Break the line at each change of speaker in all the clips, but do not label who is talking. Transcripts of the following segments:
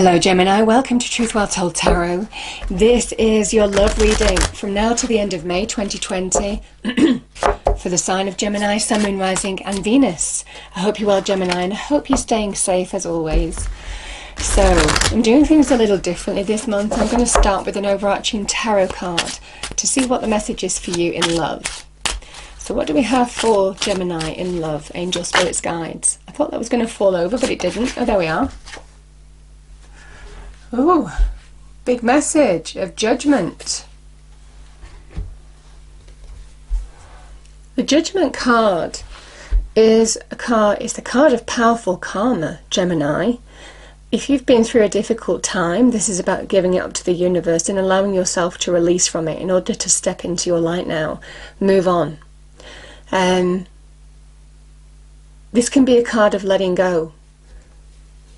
Hello Gemini, welcome to Truth Well Told Tarot. This is your love reading from now to the end of May 2020 for the sign of Gemini, Sun, Moon, Rising and Venus. I hope you're well, Gemini, and I hope you're staying safe as always. So, I'm doing things a little differently this month. I'm going to start with an overarching tarot card to see what the message is for you in love. So what do we have for Gemini in love? Angel, spirits, guides. I thought that was going to fall over, but it didn't. Oh, there we are. Ooh, big message of judgment. The judgment card is a card, it's the card of powerful karma, Gemini. If you've been through a difficult time, this is about giving it up to the universe and allowing yourself to release from it in order to step into your light now. Move on. This can be a card of letting go,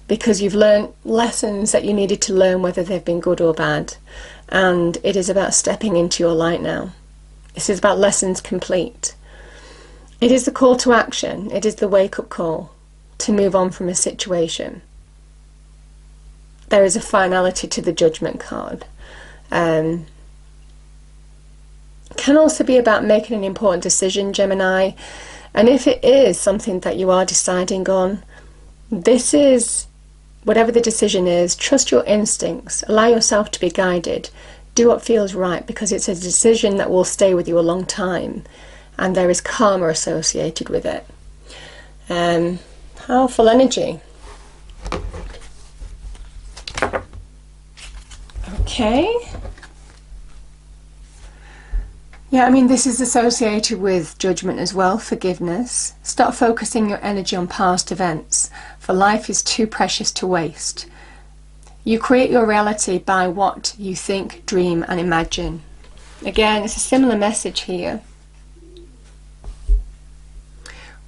because you've learned lessons that you needed to learn, whether they've been good or bad, and it is about stepping into your light now. This is about lessons complete. It is the call to action. It is the wake-up call to move on from a situation. There is a finality to the judgment card. It can also be about making an important decision, Gemini, and if it is something that you are deciding on, this is, whatever the decision is, trust your instincts, allow yourself to be guided, do what feels right, because it's a decision that will stay with you a long time and there is karma associated with it. Powerful energy. Okay. Yeah, I mean, this is associated with judgment as well, forgiveness. Start focusing your energy on past events, for life is too precious to waste. You create your reality by what you think, dream and imagine. Again, it's a similar message here.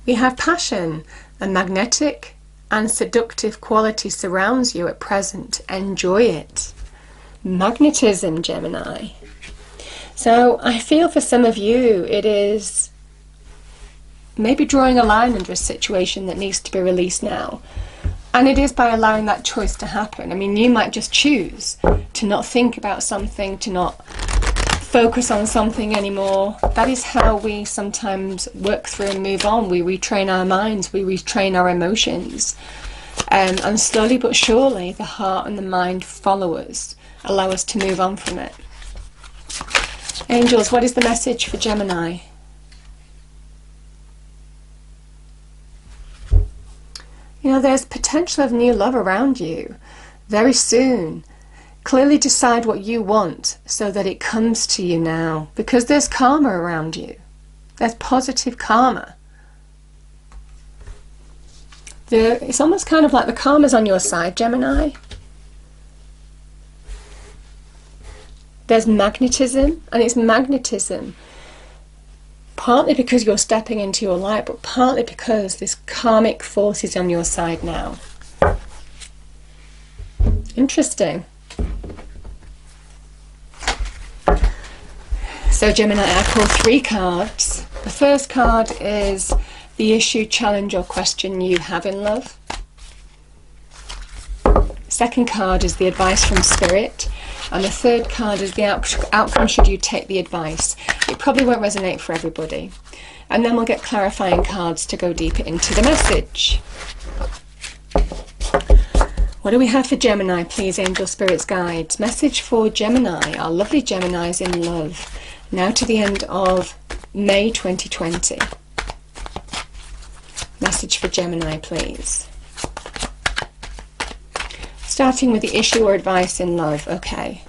We have passion. A magnetic and seductive quality surrounds you at present. Enjoy it. Magnetism, Gemini. So I feel for some of you it is maybe drawing a line under a situation that needs to be released now. And it is by allowing that choice to happen. I mean, you might just choose to not think about something, to not focus on something anymore. That is how we sometimes work through and move on. We retrain our minds, we retrain our emotions. And slowly but surely the heart and the mind follow us, allow us to move on from it. Angels, what is the message for Gemini? You know, there's potential of new love around you very soon. Clearly decide what you want so that it comes to you now, because there's karma around you. There's positive karma. It's almost kind of like the karma's on your side, Gemini. There's magnetism, and it's magnetism partly because you're stepping into your light, but partly because this karmic force is on your side now. Interesting. So Gemini, I pull 3 cards. The first card is the issue, challenge or question you have in love. Second card is the advice from Spirit. And the third card is the outcome should you take the advice. It probably won't resonate for everybody. And then we'll get clarifying cards to go deeper into the message. What do we have for Gemini, please, angel, spirits, guides? Message for Gemini, our lovely Geminis in love. Now to the end of May 2020. Message for Gemini, please. Starting with the issue or advice in love. Okay.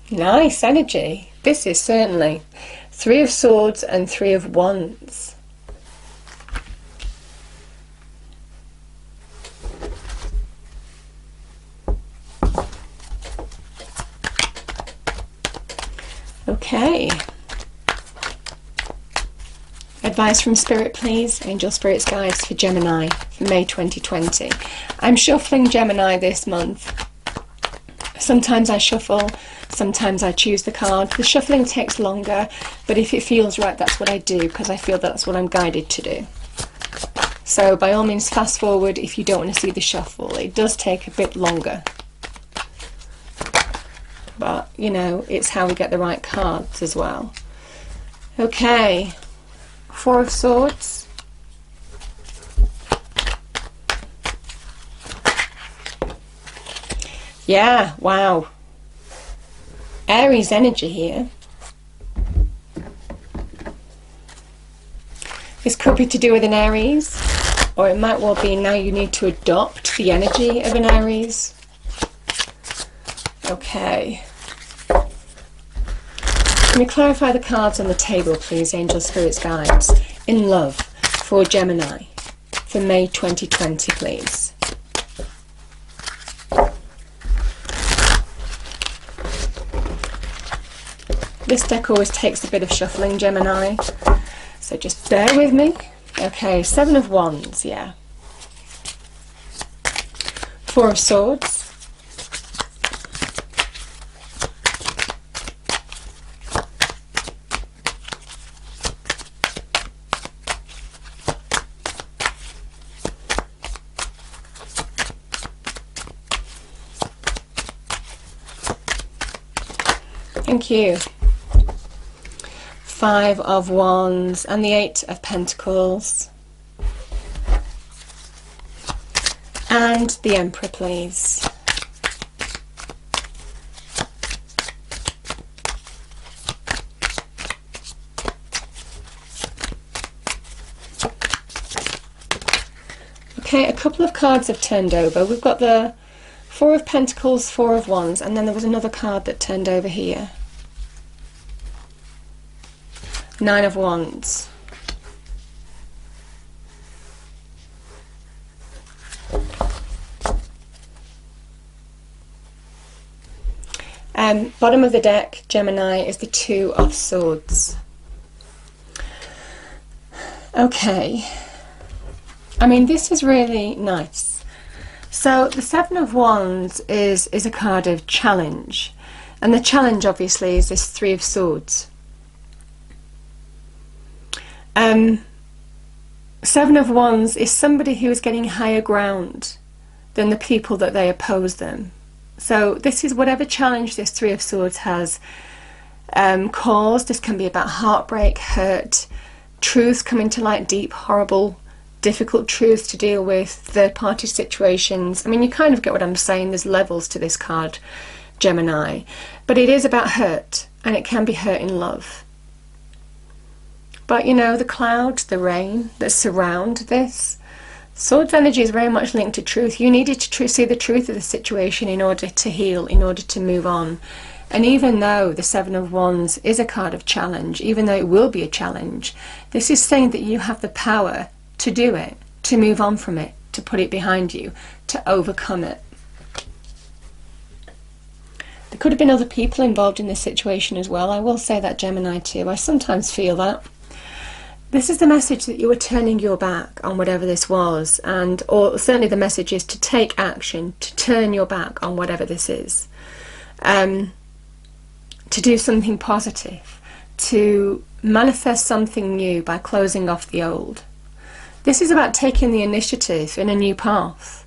Nice energy. This is certainly 3 of Swords and 3 of Wands. Okay. Advice from Spirit, please. Angel, spirits, guides for Gemini for May 2020. I'm shuffling Gemini this month. Sometimes I shuffle, sometimes I choose the card. The shuffling takes longer, but if it feels right, that's what I do, because I feel that's what I'm guided to do. So by all means fast forward if you don't want to see the shuffle. It does take a bit longer. But, you know, it's how we get the right cards as well. Okay, Four of Swords. Yeah, wow. Aries energy here. This could be to do with an Aries, or it might well be now you need to adopt the energy of an Aries. Okay. Can you clarify the cards on the table, please, angels, spirits, guides, in love for Gemini for May 2020, please? This deck always takes a bit of shuffling, Gemini, so just bear with me. Okay, Seven of Wands, yeah. Four of Swords. Thank you. Five of Wands and the Eight of Pentacles. And the Emperor, please. Okay, a couple of cards have turned over. We've got the Four of Pentacles, Four of Wands, and then there was another card that turned over here. Nine of Wands. Bottom of the deck, Gemini, is the Two of Swords. Okay. I mean, this is really nice. So the Seven of Wands is a card of challenge. And the challenge, obviously, is this Three of Swords. Seven of Wands is somebody who is getting higher ground than the people that they oppose them. So this is whatever challenge this Three of Swords has caused. This can be about heartbreak, hurt, truths coming to light, deep, horrible, difficult truths to deal with, third-party situations. I mean, you kind of get what I'm saying. There's levels to this card, Gemini. But it is about hurt, and it can be hurt in love. But, you know, the clouds, the rain that surround this, Swords energy is very much linked to truth. You needed to see the truth of the situation in order to heal, in order to move on. And even though the Seven of Wands is a card of challenge, even though it will be a challenge, this is saying that you have the power to do it, to move on from it, to put it behind you, to overcome it. There could have been other people involved in this situation as well. I will say that, Gemini, too. I sometimes feel that. This is the message that you were turning your back on whatever this was, or certainly the message is to take action, to turn your back on whatever this is, to do something positive, to manifest something new by closing off the old. This is about taking the initiative in a new path.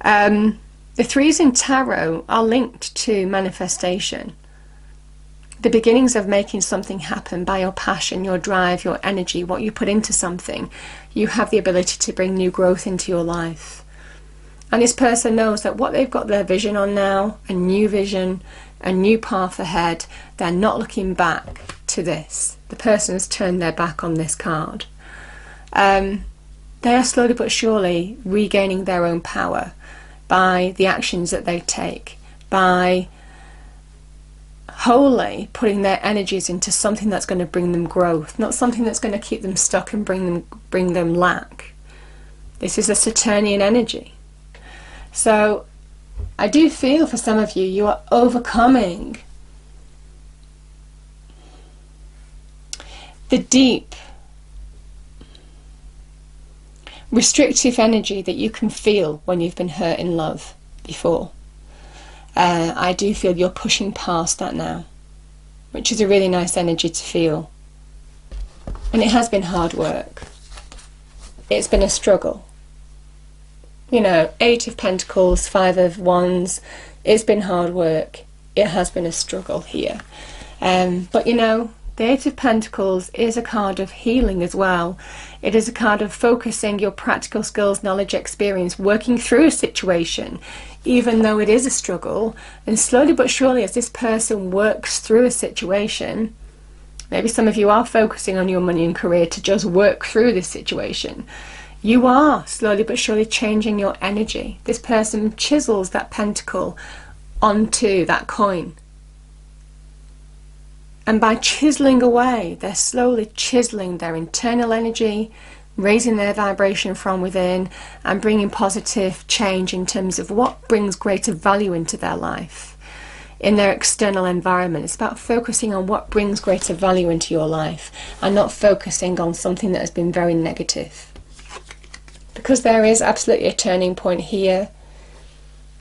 The threes in tarot are linked to manifestation. The beginnings of making something happen by your passion, your drive, your energy, what you put into something. You have the ability to bring new growth into your life. And this person knows that what they've got their vision on now, a new vision, a new path ahead, they're not looking back to this. The person has turned their back on this card. They are slowly but surely regaining their own power by the actions that they take, by wholly putting their energies into something that's going to bring them growth, not something that's going to keep them stuck and bring them lack. This is a Saturnian energy. So I do feel for some of you, you are overcoming the deep restrictive energy that you can feel when you've been hurt in love before. I do feel you're pushing past that now, which is a really nice energy to feel. And it has been hard work. it's been a struggle. You know, Eight of Pentacles, Five of Wands, it's been hard work. It has been a struggle here. But you know, the Eight of Pentacles is a card of healing as well. It is a card of focusing your practical skills, knowledge, experience, working through a situation, even though it is a struggle. And slowly but surely, as this person works through a situation, maybe some of you are focusing on your money and career to just work through this situation. You are slowly but surely changing your energy. This person chisels that pentacle onto that coin. And by chiseling away, they're slowly chiseling their internal energy, raising their vibration from within, and bringing positive change in terms of what brings greater value into their life. In their external environment, it's about focusing on what brings greater value into your life and not focusing on something that has been very negative. Because there is absolutely a turning point here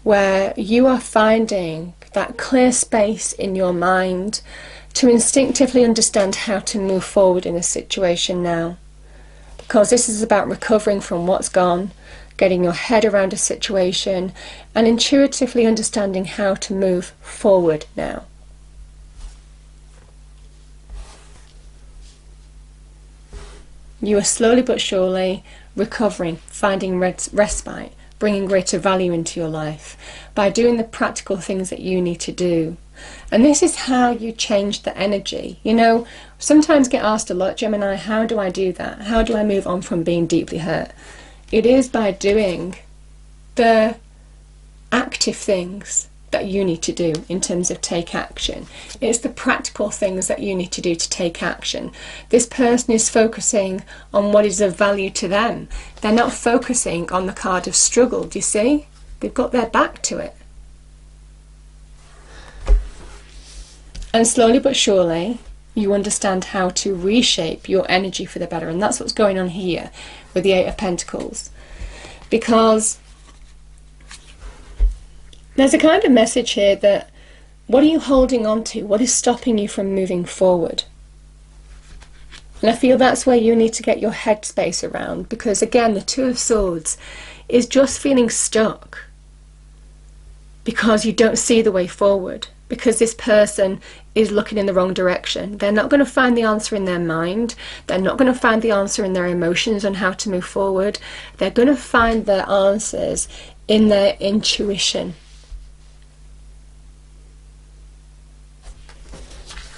where you are finding that clear space in your mind to instinctively understand how to move forward in a situation now. Because this is about recovering from what's gone, getting your head around a situation, and intuitively understanding how to move forward now. You are slowly but surely recovering, finding respite, bringing greater value into your life by doing the practical things that you need to do. And this is how you change the energy. You know, sometimes get asked a lot, Gemini, how do I do that? How do I move on from being deeply hurt? It is by doing the active things that you need to do in terms of take action. It's the practical things that you need to do to take action. This person is focusing on what is of value to them. They're not focusing on the card of struggle, do you see? They've got their back to it. And slowly but surely, you understand how to reshape your energy for the better. And that's what's going on here with the Eight of Pentacles. Because there's a kind of message here that, what are you holding on to? What is stopping you from moving forward? And I feel that's where you need to get your headspace around. Because again, the Two of Swords is just feeling stuck. Because you don't see the way forward. Because this person is looking in the wrong direction. They're not going to find the answer in their mind. They're not going to find the answer in their emotions on how to move forward. They're going to find their answers in their intuition.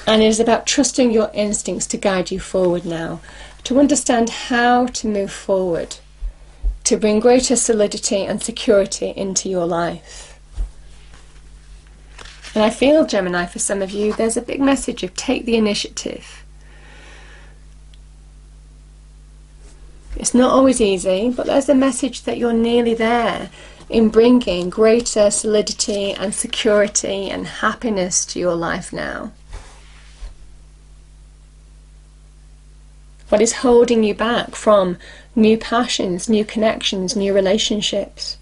And it is about trusting your instincts to guide you forward now, to understand how to move forward, to bring greater solidity and security into your life. And I feel, Gemini, for some of you, there's a big message of take the initiative. It's not always easy, but there's a message that you're nearly there in bringing greater solidity and security and happiness to your life now. What is holding you back from new passions, new connections, new relationships?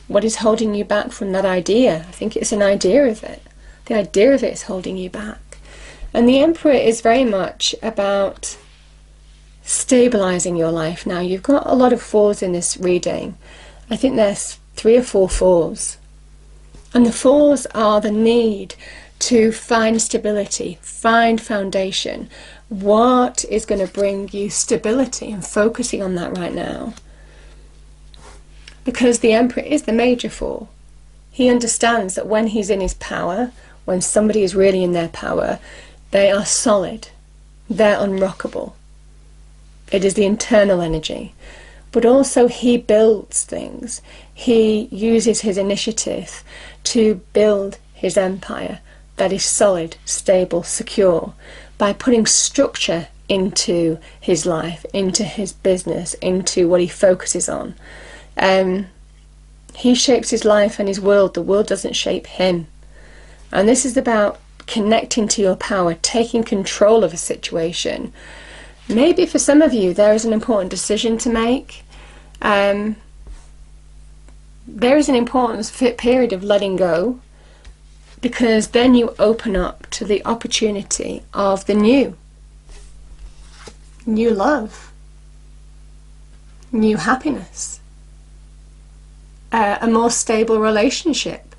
What is holding you back from that idea? I think it's an idea of it. The idea of it is holding you back. And the Emperor is very much about stabilizing your life now. You've got a lot of fours in this reading. I think there's 3 or 4 fours. And the fours are the need to find stability, find foundation. What is going to bring you stability, and focusing on that right now? Because the Emperor is the major four. He understands that when he's in his power, when somebody is really in their power, they are solid. They're unrockable. It is the internal energy. But also he builds things. He uses his initiative to build his empire that is solid, stable, secure, by putting structure into his life, into his business, into what he focuses on. He shapes his life and his world. The world doesn't shape him. And this is about connecting to your power, taking control of a situation. Maybe for some of you there is an important decision to make. There is an important period of letting go, because then you open up to the opportunity of the new love. new happiness, a more stable relationship.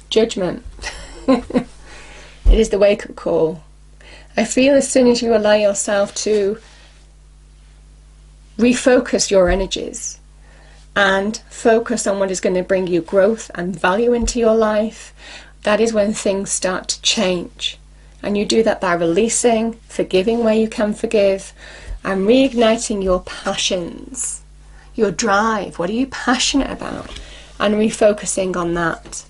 Judgment. It is the wake-up call. I feel as soon as you allow yourself to refocus your energies and focus on what is going to bring you growth and value into your life, that is when things start to change. And you do that by releasing, forgiving where you can forgive, and reigniting your passions, your drive. What are you passionate about? And refocusing on that.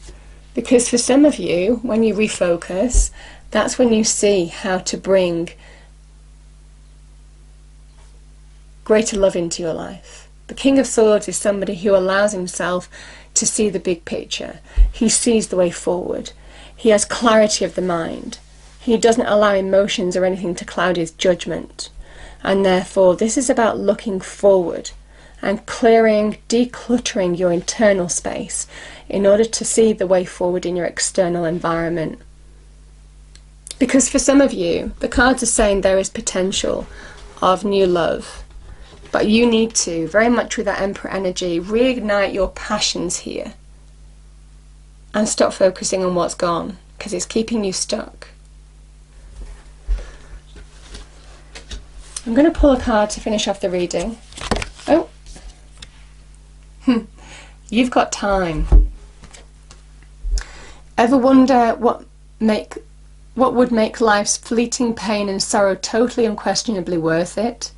Because for some of you, when you refocus, that's when you see how to bring greater love into your life. The King of Swords is somebody who allows himself to see the big picture. He sees the way forward. He has clarity of the mind. He doesn't allow emotions or anything to cloud his judgment. And therefore, this is about looking forward and clearing, decluttering your internal space in order to see the way forward in your external environment. Because for some of you, the cards are saying there is potential of new love. But you need to, very much with that Emperor energy, reignite your passions here. And stop focusing on what's gone, because it's keeping you stuck. I'm going to pull a card to finish off the reading. Oh. You've got time. Ever wonder what would make life's fleeting pain and sorrow totally unquestionably worth it?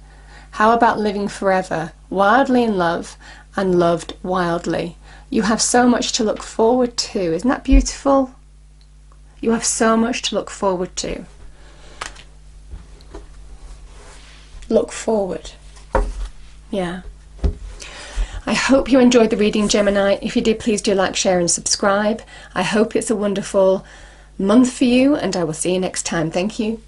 How about living forever, wildly in love, and loved wildly? You have so much to look forward to. Isn't that beautiful? You have so much to look forward to. Look forward. Yeah. I hope you enjoyed the reading, Gemini. If you did, please do like, share and subscribe. I hope it's a wonderful month for you, and I will see you next time. Thank you.